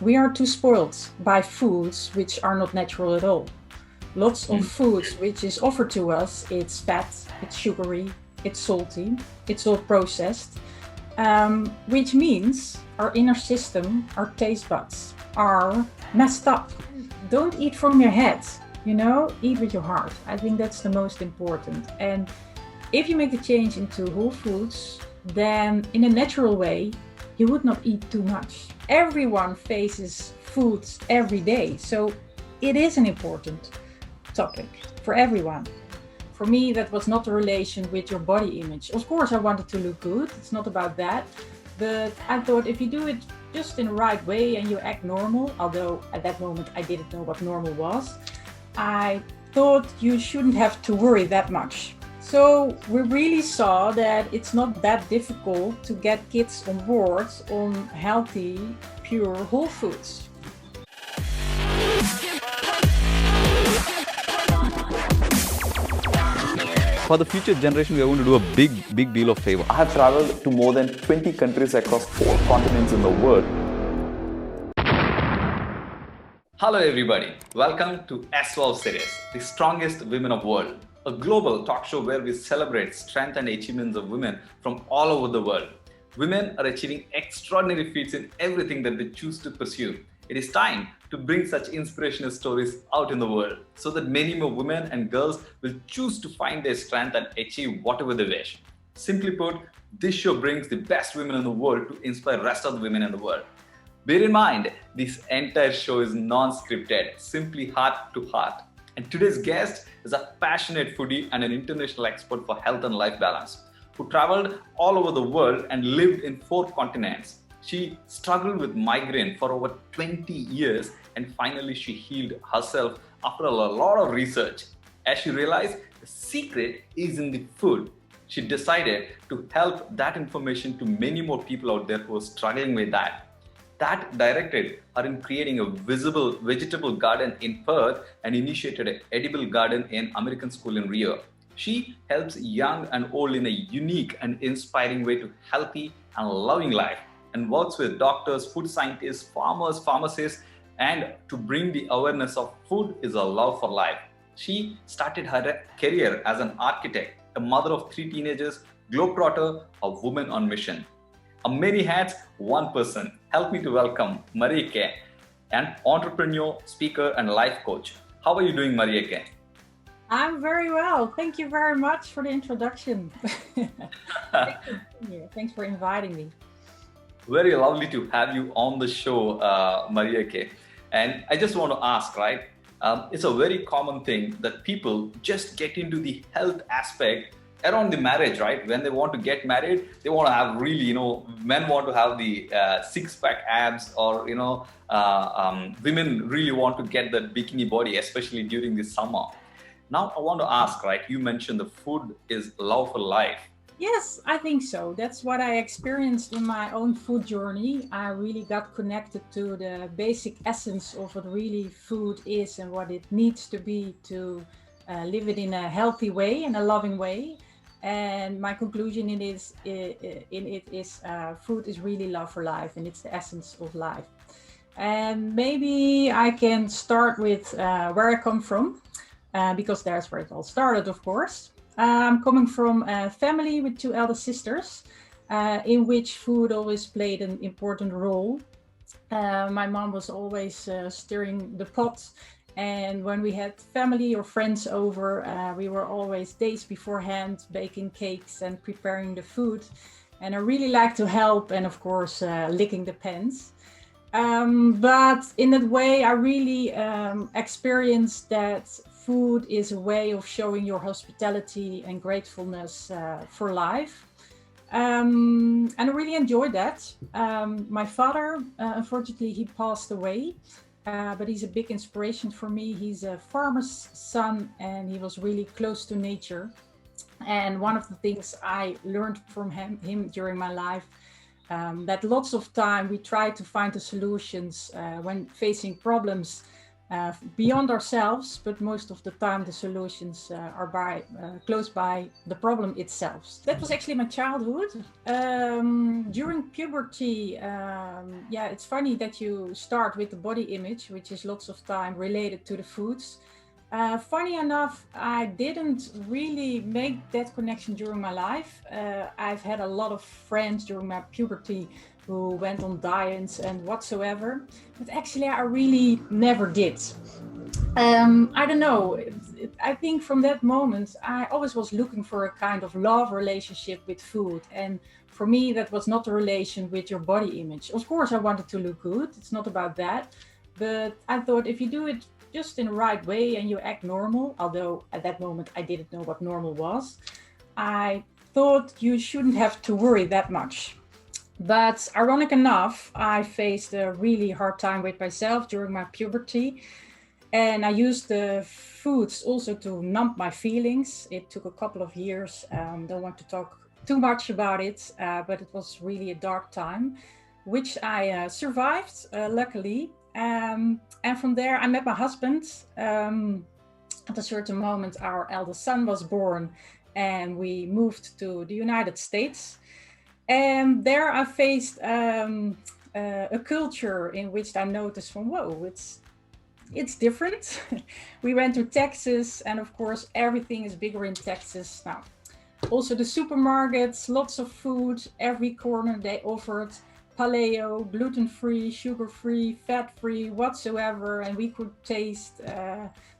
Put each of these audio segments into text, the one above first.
We are too spoiled by foods which are not natural at all. Lots of foods which is offered to us, it's fat, it's sugary, it's salty, it's all processed, which means our inner system, our taste buds are messed up. Don't eat from your head, eat with your heart. I think that's the most important. And if you make the change into whole foods, then in a natural way, you would not eat too much. Everyone faces foods every day, so it is an important topic for everyone. For me, that was not a relation with your body image. Of course, I wanted to look good. It's not about that. But I thought if you do it just in the right way and you act normal, although at that moment I didn't know what normal was, I thought you shouldn't have to worry that much. So we really saw that it's not that difficult to get kids on board on healthy, pure whole foods. For the future generation, we are going to do a big deal of favor. I have traveled to more than 20 countries across 4 continents in the world. Hello everybody, welcome to SWOW series, the strongest women of world, a global talk show where we celebrate strength and achievements of women from all over the world. Women are achieving extraordinary feats in everything that they choose to pursue. It is time to bring such inspirational stories out in the world so that many more women and girls will choose to find their strength and achieve whatever they wish. Simply put, this show brings the best women in the world to inspire the rest of the women in the world. Bear in mind, this entire show is non-scripted, simply heart to heart. And today's guest is a passionate foodie and an international expert for health and life balance, who traveled all over the world and lived in 4 continents. She struggled with migraine for over 20 years and finally she healed herself after a lot of research. As she realized the secret is in the food, she decided to help that information to many more people out there who are struggling with that. That directed her in creating a visible vegetable garden in Perth and initiated an edible garden in American school in Rio. She helps young and old in a unique and inspiring way to healthy and loving life, and works with doctors, food scientists, farmers, pharmacists, and to bring the awareness of food is a love for life. She started her career as an architect, a mother of 3 teenagers, globetrotter, a woman on mission. A many hats, one person. Help me to welcome Marieke, an entrepreneur, speaker, and life coach. How are you doing, Marieke? I'm very well. Thank you very much for the introduction. Thanks for inviting me. Very lovely to have you on the show, Marieke. And I just want to ask, right? It's a very common thing that people just get into the health aspect around the marriage, right? When they want to get married, they want to have really, men want to have the 6-pack abs, or, women really want to get that bikini body, especially during the summer. Now, I want to ask, right? You mentioned the food is love for life. Yes, I think so. That's what I experienced in my own food journey. I really got connected to the basic essence of what really food is and what it needs to be to live it in a healthy way and a loving way. And my conclusion in it is food is really love for life, and it's the essence of life. And maybe I can start with where I come from, because that's where it all started, of course. I'm coming from a family with 2 elder sisters, in which food always played an important role. My mom was always stirring the pot, and when we had family or friends over, we were always days beforehand baking cakes and preparing the food. And I really like to help, and of course licking the pans. But in that way, I really experienced that food is a way of showing your hospitality and gratefulness for life. And I really enjoyed that. My father, unfortunately, he passed away, but he's a big inspiration for me. He's a farmer's son, and he was really close to nature. And one of the things I learned from him during my life, that lots of time we try to find the solutions when facing problems beyond ourselves, but most of the time the solutions are close by the problem itself. That was actually my childhood. During puberty, it's funny that you start with the body image, which is lots of time related to the foods. Funny enough, I didn't really make that connection during my life. I've had a lot of friends during my puberty who went on diets and whatsoever, but actually I really never did. I don't know, I think from that moment I always was looking for a kind of love relationship with food, and for me that was not a relation with your body image. Of course I wanted to look good, it's not about that, but I thought if you do it just in the right way and you act normal, although at that moment I didn't know what normal was, I thought you shouldn't have to worry that much. But ironic enough, I faced a really hard time with myself during my puberty, and I used the foods also to numb my feelings. It took a couple of years, don't want to talk too much about it, but it was really a dark time, which I survived, luckily. And from there I met my husband. At a certain moment our eldest son was born and we moved to the United States. And there I faced a culture in which I noticed from, whoa, it's different. We went to Texas, and of course everything is bigger in Texas now. Also the supermarkets, lots of food, every corner they offered paleo, gluten-free, sugar-free, fat-free, whatsoever, and we could taste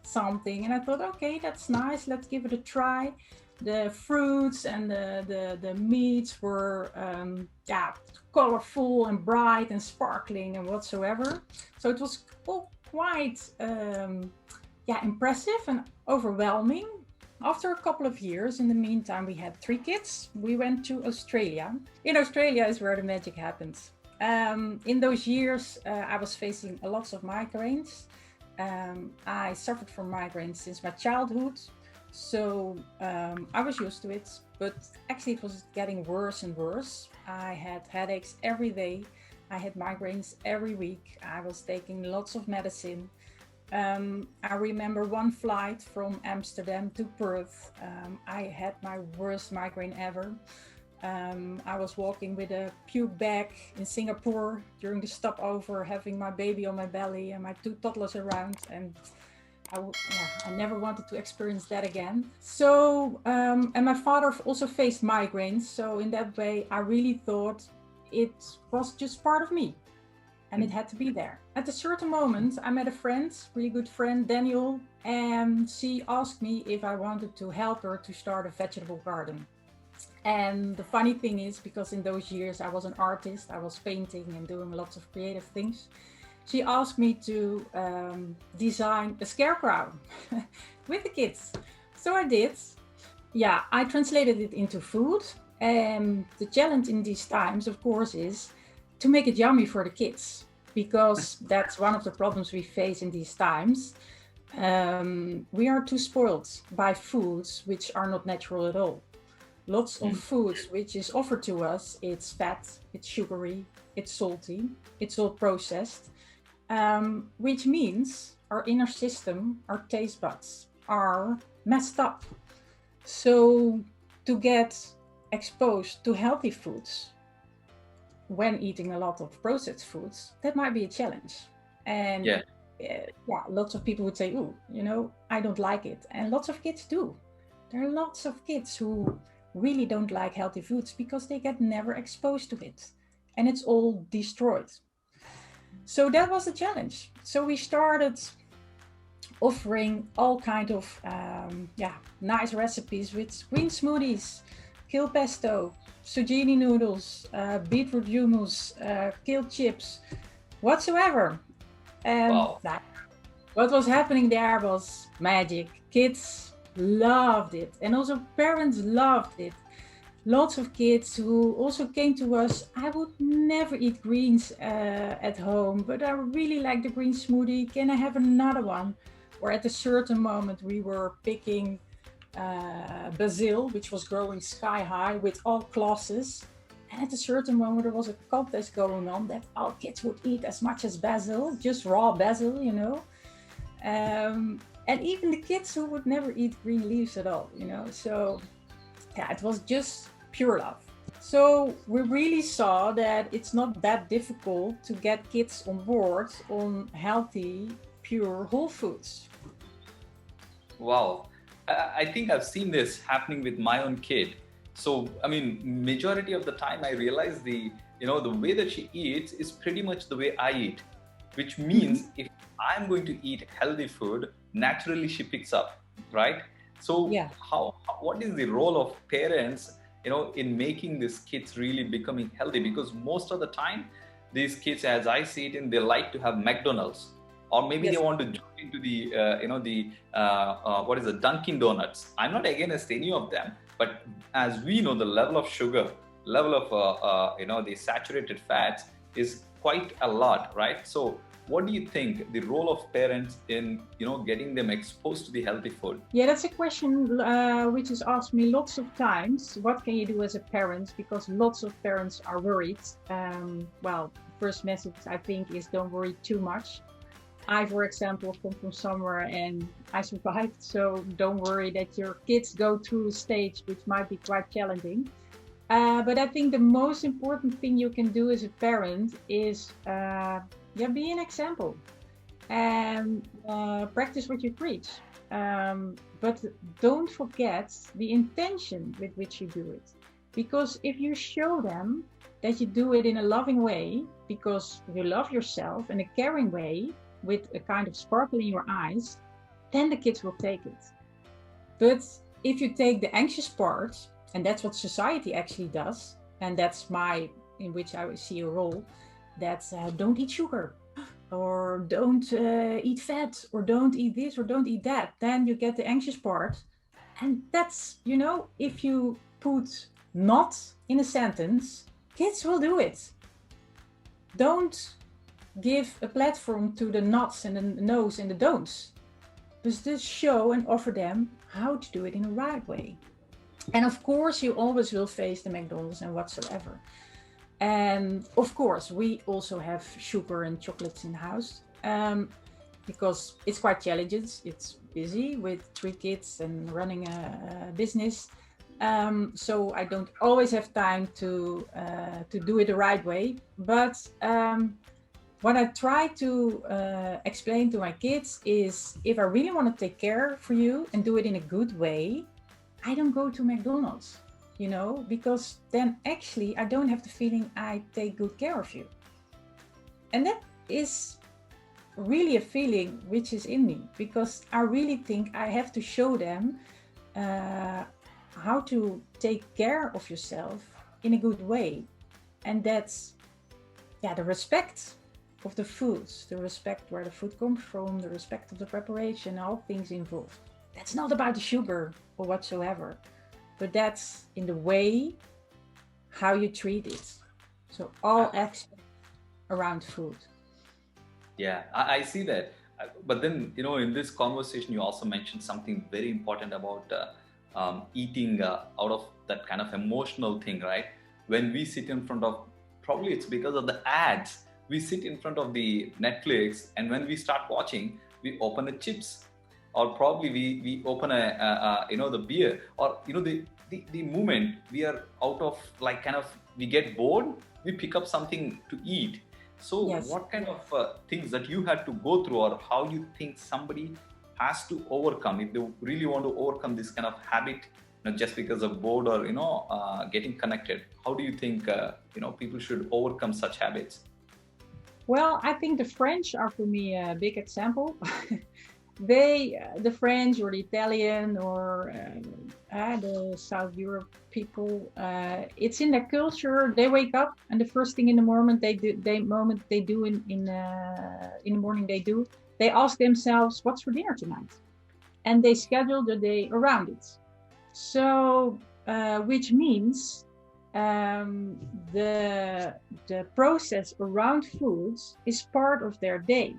something. And I thought, okay, that's nice, let's give it a try. The fruits and the meats were colorful and bright and sparkling and whatsoever. So it was all quite impressive and overwhelming. After a couple of years, in the meantime, we had 3 kids. We went to Australia. In Australia is where the magic happens. In those years, I was facing lots of migraines. I suffered from migraines since my childhood. So I was used to it, but actually it was getting worse and worse. I had headaches every day. I had migraines every week. I was taking lots of medicine. I remember one flight from Amsterdam to Perth. I had my worst migraine ever. I was walking with a puke bag in Singapore during the stopover, having my baby on my belly and my 2 toddlers around, and I never wanted to experience that again. So, and my father also faced migraines. So in that way, I really thought it was just part of me and it had to be there. At a certain moment, I met a friend, really good friend, Daniel, and she asked me if I wanted to help her to start a vegetable garden. And the funny thing is, because in those years I was an artist, I was painting and doing lots of creative things, she asked me to design a scarecrow with the kids. So I did. Yeah, I translated it into food. And the challenge in these times, of course, is to make it yummy for the kids, because that's one of the problems we face in these times. We are too spoiled by foods which are not natural at all. Lots of foods which is offered to us, it's fat, it's sugary, it's salty, it's all processed. Which means our inner system, our taste buds are messed up. So to get exposed to healthy foods when eating a lot of processed foods, that might be a challenge. And lots of people would say, oh, I don't like it. And lots of kids do. There are lots of kids who really don't like healthy foods because they get never exposed to it. And it's all destroyed. So that was a challenge. So we started offering all kind of nice recipes with green smoothies, kale pesto, zucchini noodles, beetroot hummus, kale chips, whatsoever. And what was happening there was magic. Kids loved it, and also parents loved it. Lots of kids who also came to us, I would never eat greens at home, but I really like the green smoothie. Can I have another one? Or at a certain moment, we were picking basil, which was growing sky high with all classes. And at a certain moment, there was a contest going on that all kids would eat as much as basil, just raw basil, And even the kids who would never eat green leaves at all, you know. So yeah, it was just pure love. So we really saw that it's not that difficult to get kids on board on healthy, pure whole foods. Wow. I think I've seen this happening with my own kid. So, I mean, majority of the time I realize the way that she eats is pretty much the way I eat, which means if I'm going to eat healthy food, naturally she picks up, right? So Yeah. what is the role of parents, in making these kids really becoming healthy? Because most of the time, these kids, as I see it, they like to have McDonald's, or maybe Yes. they want to jump into what is the Dunkin' Donuts. I'm not against any of them, but as we know, the level of sugar, level of the saturated fats is quite a lot, right? So what do you think the role of parents in getting them exposed to the healthy food? Yeah, that's a question which is asked me lots of times. What can you do as a parent? Because lots of parents are worried. Well, first message I think is don't worry too much. I, for example, come from somewhere and I survived, so don't worry that your kids go through a stage which might be quite challenging. But I think the most important thing you can do as a parent is be an example and practice what you preach. But don't forget the intention with which you do it. Because if you show them that you do it in a loving way, because you love yourself, in a caring way, with a kind of sparkle in your eyes, then the kids will take it. But if you take the anxious part, and that's what society actually does, and that's in which I see a role, that's don't eat sugar, or don't eat fat, or don't eat this, or don't eat that, then you get the anxious part. And that's, if you put not in a sentence, kids will do it. Don't give a platform to the nots and the no's and the don'ts, but just show and offer them how to do it in the right way. And of course, you always will face the McDonald's and whatsoever. And of course, we also have sugar and chocolates in the house because it's quite challenging. It's busy with 3 kids and running a business. So I don't always have time to do it the right way. But what I try to explain to my kids is, if I really want to take care for you and do it in a good way, I don't go to McDonald's, because then actually I don't have the feeling I take good care of you. And that is really a feeling which is in me, because I really think I have to show them how to take care of yourself in a good way. And that's, the respect of the foods, the respect where the food comes from, the respect of the preparation, all things involved. That's not about the sugar or whatsoever, but that's in the way how you treat it. So all aspects around food. Yeah, I see that. But then, in this conversation, you also mentioned something very important about eating out of that kind of emotional thing, right? When we sit in front of, probably it's because of the ads, we sit in front of the Netflix, and when we start watching, we open the chips, or probably we open the beer, or the moment we are out of we get bored, we pick up something to eat. So Yes. what kind of things that you had to go through, or how you think somebody has to overcome if they really want to overcome this kind of habit, just because of bored or getting connected? How do you think people should overcome such habits? Well, I think the French are for me a big example. The French or the Italian or the South Europe people, it's in their culture. They wake up and the first thing in the morning they do in the morning they ask themselves, what's for dinner tonight? And they schedule the day around it. So, which means the process around foods is part of their day.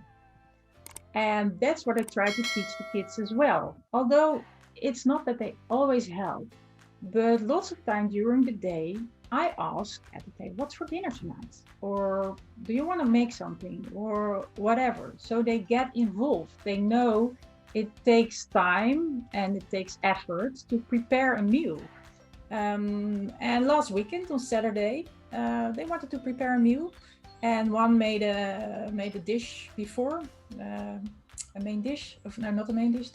And that's what I try to teach the kids as well. Although it's not that they always help, but lots of times during the day, I ask at the table, what's for dinner tonight? Or do you want to make something or whatever? So they get involved. They know it takes time and it takes effort to prepare a meal. And last weekend on Saturday, they wanted to prepare a meal, and one made a dish before, a main dish. No, not a main dish.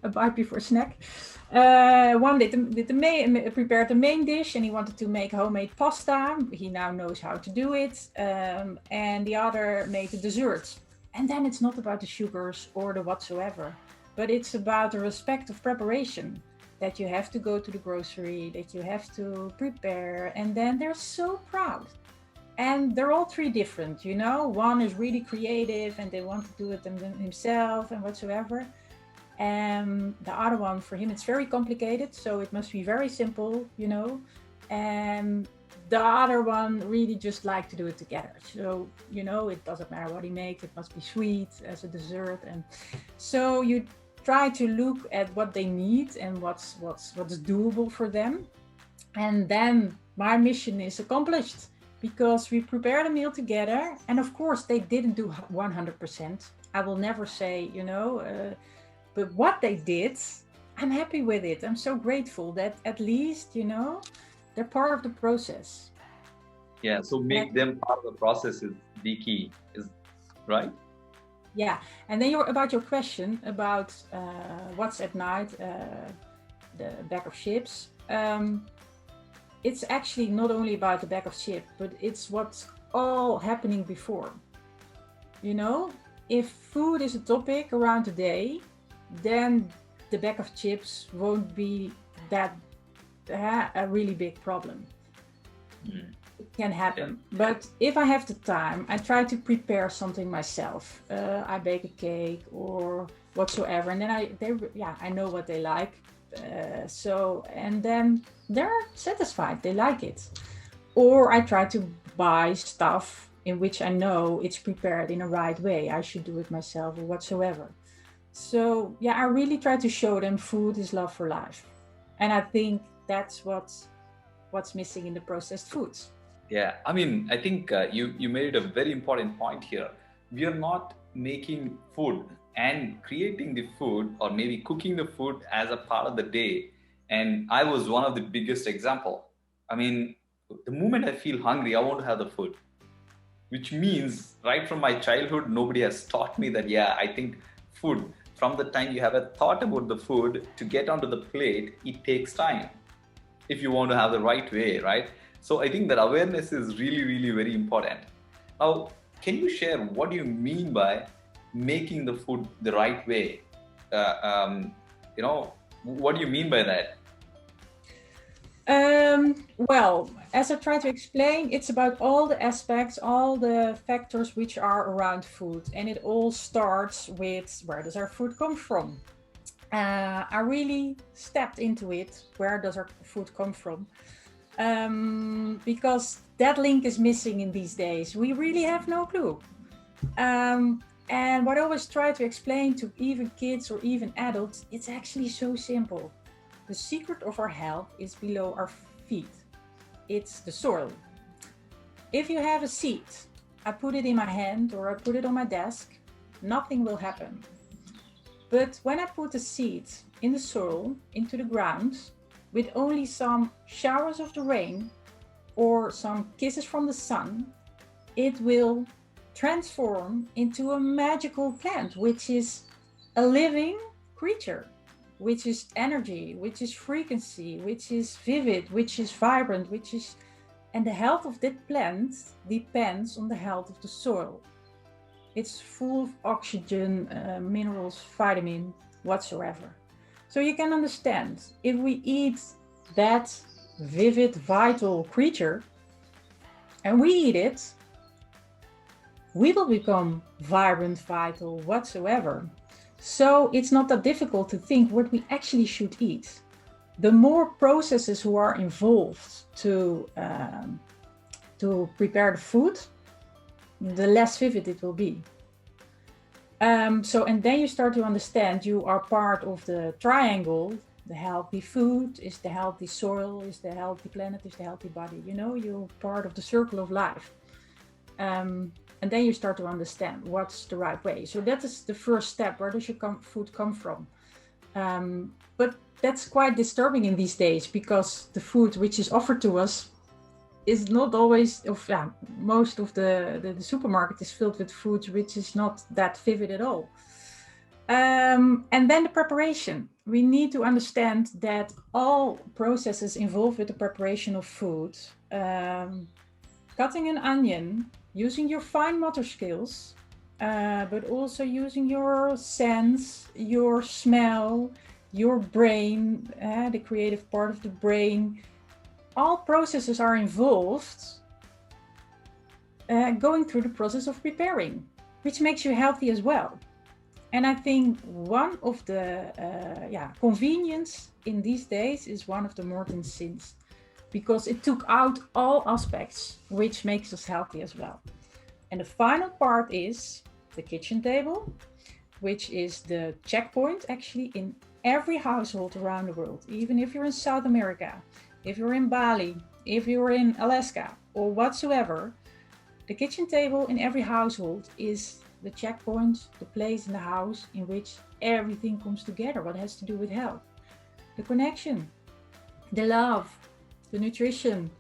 A bite before snack. One prepared the main dish, and he wanted to make homemade pasta. He now knows how to do it. And the other made the dessert. And then it's not about the sugars or the whatsoever, but it's about the respect of preparation. That you have to go to the grocery, that you have to prepare, and then they're so proud. And they're all three different, you know. One is really creative and they want to do it himself and whatsoever. And the other one, for him, it's very complicated, so it must be very simple, you know. And the other one really just like to do it together. So, you know, it doesn't matter what he makes, it must be sweet as a dessert. And so you try to look at what they need and what's doable for them. And then my mission is accomplished because we prepared a meal together. And of course, they didn't do 100%. I will never say, you know, but what they did, I'm happy with it. I'm so grateful that at least, you know, they're part of the process. Yeah, so make them part of the process is the key, is right? Yeah, and then about your question about what's at night, the bag of chips. It's actually not only about the bag of chips, but it's what's all happening before. You know, if food is a topic around the day, then the bag of chips won't be that a really big problem. It can happen, but if I have the time, I try to prepare something myself. I bake a cake or whatsoever, and then I know what they like. And then they're satisfied, they like it. Or I try to buy stuff in which I know it's prepared in a right way. I should do it myself or whatsoever. So yeah, I really try to show them food is love for life. And I think that's what's missing in the processed foods. Yeah, I mean, I think you made a very important point here. We are not making food and creating the food or maybe cooking the food as a part of the day. And I was one of the biggest example. I mean, the moment I feel hungry, I want to have the food, which means right from my childhood, nobody has taught me that, yeah, I think food, from the time you have a thought about the food to get onto the plate, it takes time if you want to have the right way, right? So I think that awareness is really, really very important. Now, can you share what you mean by making the food the right way? You know, what do you mean by that? Well, as I try to explain, it's about all the aspects, all the factors which are around food. And it all starts with, where does our food come from? I really stepped into it. Where does our food come from? Because that link is missing in these days. We really have no clue. And what I always try to explain to even kids or even adults, it's actually so simple. The secret of our health is below our feet. It's the soil. If you have a seed, I put it in my hand or I put it on my desk, nothing will happen. But when I put a seed in the soil, into the ground, with only some showers of the rain or some kisses from the sun, it will transform into a magical plant, which is a living creature, which is energy, which is frequency, which is vivid, which is vibrant, and the health of that plant depends on the health of the soil. It's full of oxygen, minerals, vitamin, whatsoever. So you can understand, if we eat that vivid, vital creature, and we eat it, we will become vibrant, vital, whatsoever. So it's not that difficult to think what we actually should eat. The more processes who are involved to prepare the food, the less vivid it will be. And then you start to understand you are part of the triangle the healthy food, is the healthy soil, is the healthy planet, is the healthy body. You know, you're part of the circle of life. And then you start to understand what's the right way. So that is the first step. Where does your food come from? But that's quite disturbing in these days, because the food which is offered to us is not always, most of the supermarket is filled with foods which is not that vivid at all. And then the preparation. We need to understand that all processes involved with the preparation of food, cutting an onion, using your fine motor skills, but also using your sense, your smell, your brain, the creative part of the brain. All processes are involved going through the process of preparing, which makes you healthy as well. And I think one of the convenience in these days is one of the modern sins, because it took out all aspects which makes us healthy as well. And the final part is the kitchen table, which is the checkpoint actually in every household around the world. Even if you're in South America, if you're in Bali, if you're in Alaska or whatsoever, the kitchen table in every household is the checkpoint, the place in the house in which everything comes together, what has to do with health. The connection, the love, the nutrition,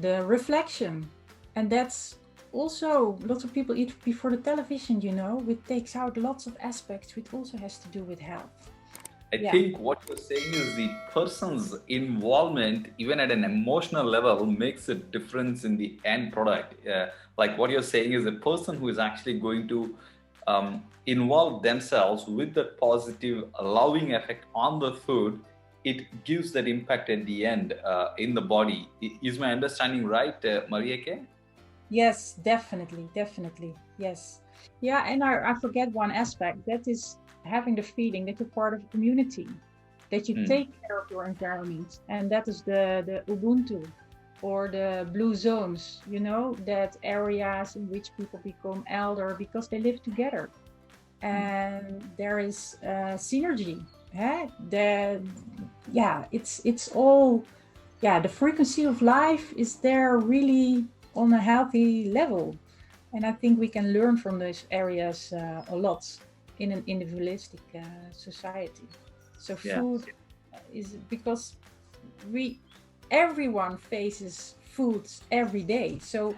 the reflection. And that's also, lots of people eat before the television, you know, which takes out lots of aspects, which also has to do with health. I think what you're saying is the person's involvement, even at an emotional level, makes a difference in the end product. Like what you're saying is a person who is actually going to involve themselves with that positive, loving effect on the food, it gives that impact at the end in the body. Is my understanding right, Marieke? Yes, definitely. Yes. Yeah, and I forget one aspect, that is having the feeling that you're part of a community, that you take care of your environment. And that is the Ubuntu or the blue zones, you know, that areas in which people become elder because they live together. And there is synergy. It's all, the frequency of life is there really on a healthy level. And I think we can learn from those areas a lot in an individualistic society. So food is, because everyone faces foods every day. So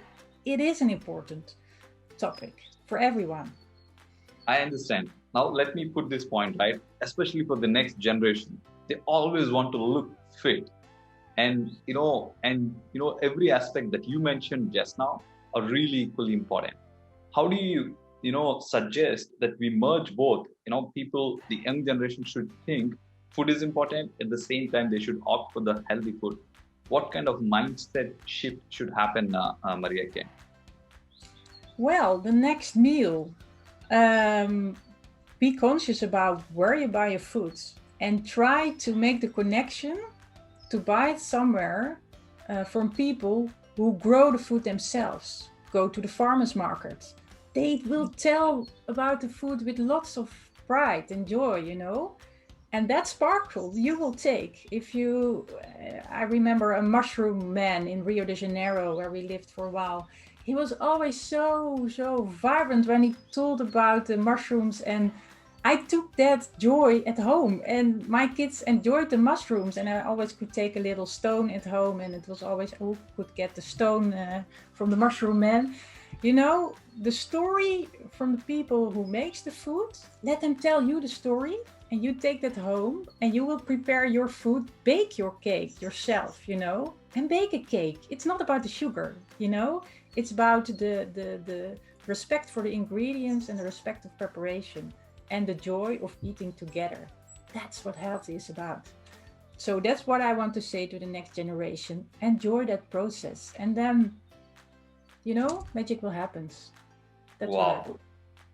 it is an important topic for everyone. I understand. Now let me put this point, right? Especially for the next generation, they always want to look fit. And every aspect that you mentioned just now are really equally important. How do you suggest that we merge both? People, the young generation should think food is important. At the same time, they should opt for the healthy food. What kind of mindset shift should happen, Marieke? Well, the next meal, be conscious about where you buy your food and try to make the connection to buy it somewhere from people who grow the food themselves. Go to the farmer's market. They will tell about the food with lots of pride and joy, you know. And that sparkle you will take. If you, I remember a mushroom man in Rio de Janeiro where we lived for a while. He was always so vibrant when he told about the mushrooms, and I took that joy at home, and my kids enjoyed the mushrooms, and I always could take a little stone at home, and it was always who could get the stone from the mushroom man. You know, the story from the people who makes the food, let them tell you the story, and you take that home and you will prepare your food, bake your cake yourself, you know, and bake a cake. It's not about the sugar, you know, it's about the respect for the ingredients and the respect of preparation and the joy of eating together. That's what health is about. So that's what I want to say to the next generation. Enjoy that process, and then, you know, magic will happen. That's wow.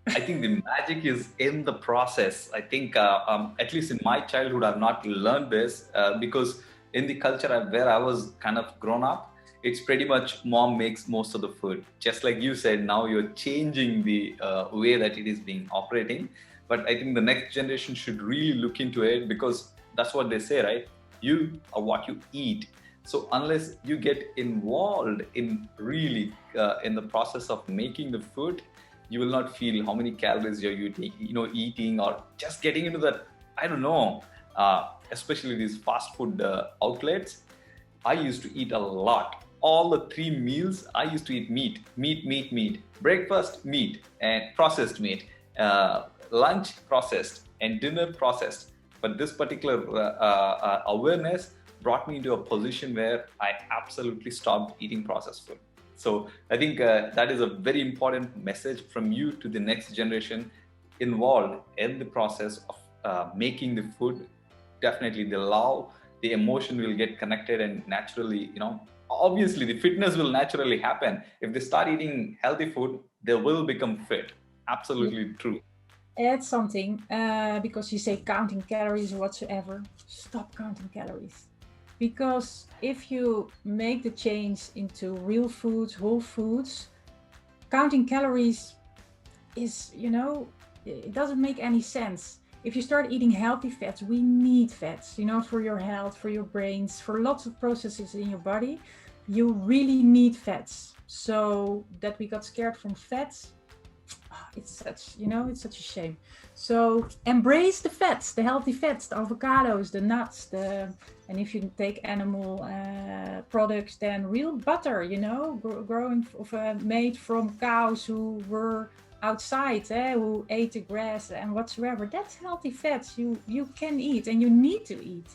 I think the magic is in the process. I think, at least in my childhood, I've not learned this because in the culture where I was kind of grown up, it's pretty much mom makes most of the food. Just like you said, now you're changing the way that it is being operating. But I think the next generation should really look into it, because that's what they say, right? You are what you eat. So unless you get involved in really in the process of making the food, you will not feel how many calories you're eating, or just getting into that, I don't know, especially these fast food outlets. I used to eat a lot. All the 3 meals, I used to eat meat. Breakfast, meat and processed meat. Lunch, processed, and dinner, processed. But this particular awareness brought me into a position where I absolutely stopped eating processed food. So I think that is a very important message from you to the next generation involved in the process of making the food. Definitely the love, the emotion will get connected, and naturally, obviously the fitness will naturally happen. If they start eating healthy food, they will become fit. Absolutely true. Add something, because you say counting calories or whatsoever. Stop counting calories. Because if you make the change into real foods, whole foods, counting calories is, it doesn't make any sense. If you start eating healthy fats, we need fats, for your health, for your brains, for lots of processes in your body, you really need fats. So that we got scared from fats, it's such a shame. So embrace the fats, the healthy fats, the avocados, the nuts, and if you take animal products, then real butter, made from cows who were outside, who ate the grass and whatsoever. That's healthy fats you can eat and you need to eat.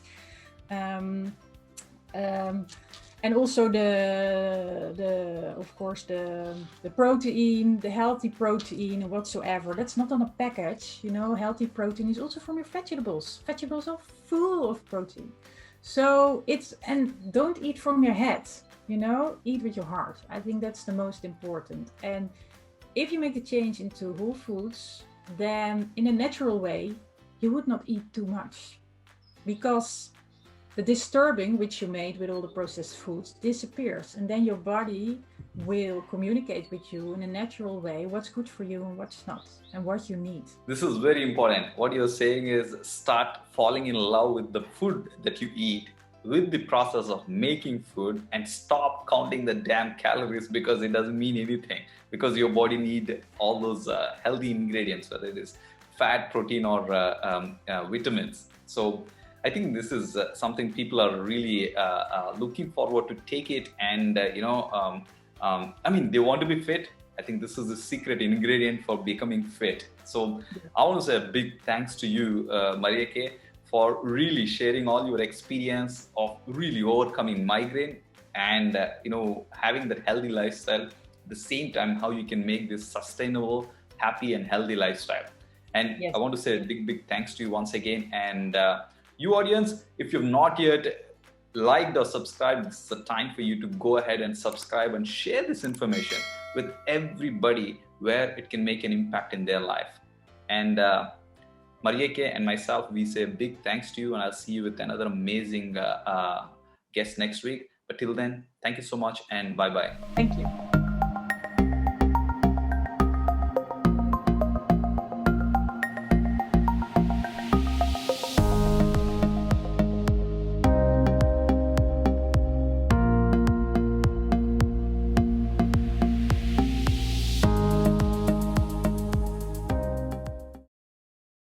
And also of course the protein, the healthy protein and whatsoever. That's not on a package, healthy protein is also from your vegetables. Vegetables are full of protein. So and don't eat from your head, eat with your heart. I think that's the most important. And if you make the change into whole foods, then in a natural way, you would not eat too much, because the disturbing which you made with all the processed foods disappears, and then your body will communicate with you in a natural way what's good for you and what's not, and what you need. This is very important. What you're saying is start falling in love with the food that you eat, with the process of making food, and stop counting the damn calories, because it doesn't mean anything, because your body needs all those healthy ingredients, whether it is fat, protein, or vitamins. So I think this is something people are really looking forward to take it, and they want to be fit. I think this is the secret ingredient for becoming fit. So I want to say a big thanks to you, Marieke, for really sharing all your experience of really overcoming migraine and having that healthy lifestyle. At the same time, how you can make this sustainable, happy, and healthy lifestyle. And yes, I want to say a big thanks to you once again. And you audience, if you've not yet liked or subscribed, this is the time for you to go ahead and subscribe and share this information with everybody where it can make an impact in their life. And Marieke and myself, we say a big thanks to you, and I'll see you with another amazing guest next week. But till then, thank you so much and bye-bye. Thank you.